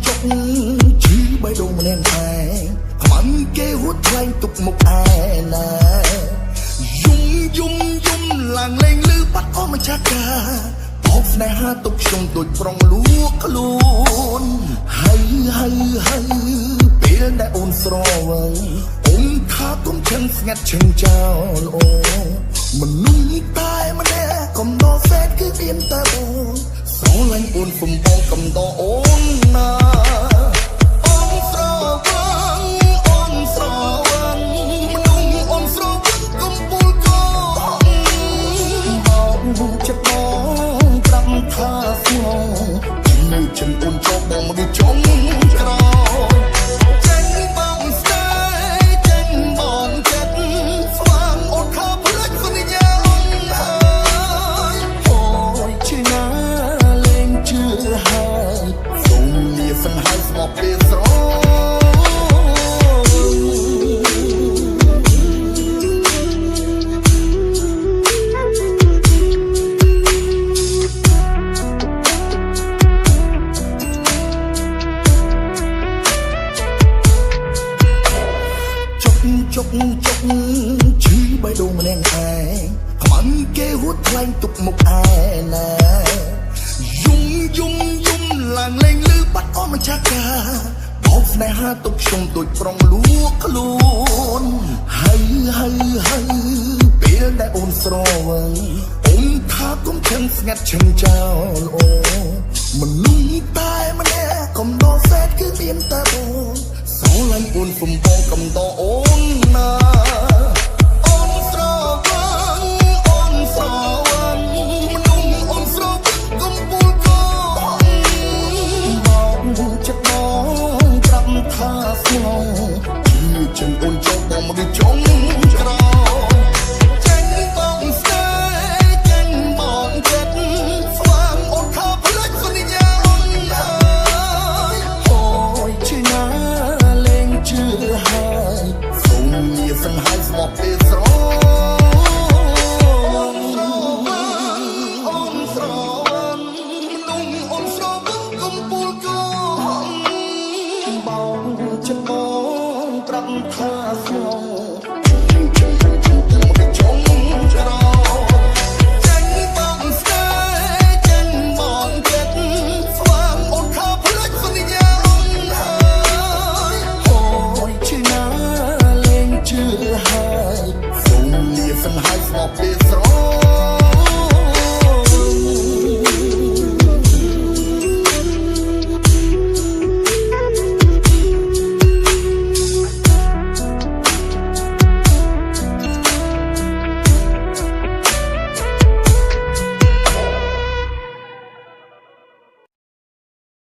ចុកជឺបៃដងម្នាក់ឯងខ្មាំងគេហួតថ្លែងទុកមុខឯណាយំឡើងលេងលឺបាត់អស់ម្ចាស់ការបោកស្នេហាទុកខ្ញុំដូចប្រុងលួកខ្លួនហើយពេលដែលអូនស្រវឹងអូនថាគុំឈឹងស្ងាត់ឈឹងចោលអូមនុស្សតែម្នាក់កំដរសេតគឺមានតែអូនស្រឡាញ់អូនសំបងកំដរអូនណាអូនស្រវឹងមនុស្សអូនស្រវឹងកំពូលកោមកចិត្តបងប្រាប់ថាស្ងងនៅចិនអូនចោលបងមកចង់ក្រោយចេញបងស្នេហ៍ចេញបងចិត្តស្វាងអូនថាផ្លេចសន្យាអូនហើយអូយជឿណាលេងជឿហើយសូមលាសង្ហៃស្មោះពេលស្រចុកជឺបៃដងម្នាក់ឯងខ្មាំងគេហួតថ្លែងទុកមុខឯណាយំឡើងលេងលឺបាត់អស់ម្ចាស់ការបោកស្នេហាទុកខ្ញុំដូចប្រុងលួកខ្លួនហើយពេលដែលអូនស្រវឹងអូនថាគុំឈឹងស្ងាត់ឈឹងចោលអូមនុស្សតែម្នាក់កំដរសេតគឺមានតែអូនស្រឡាញ់អូនសំបងកំដរអូនណាអូនស្រវឹងមនុស្សអូនស្រវឹងកំពូលកោមកចិត្តបងប្រាប់ថាស្ងងជឿចិនអូនចោលបងមកចង់ក្រោយចេញបងស្នេហ៍ចេញបងចិត្តស្វាងអូនថាផ្លេចសន្យាអូនហើយអូយជឿណាលេងជឿហើយសូមលាសង្ហៃស្មោះពេលស្រចិត្តបងប្រាប់ថាស្ងង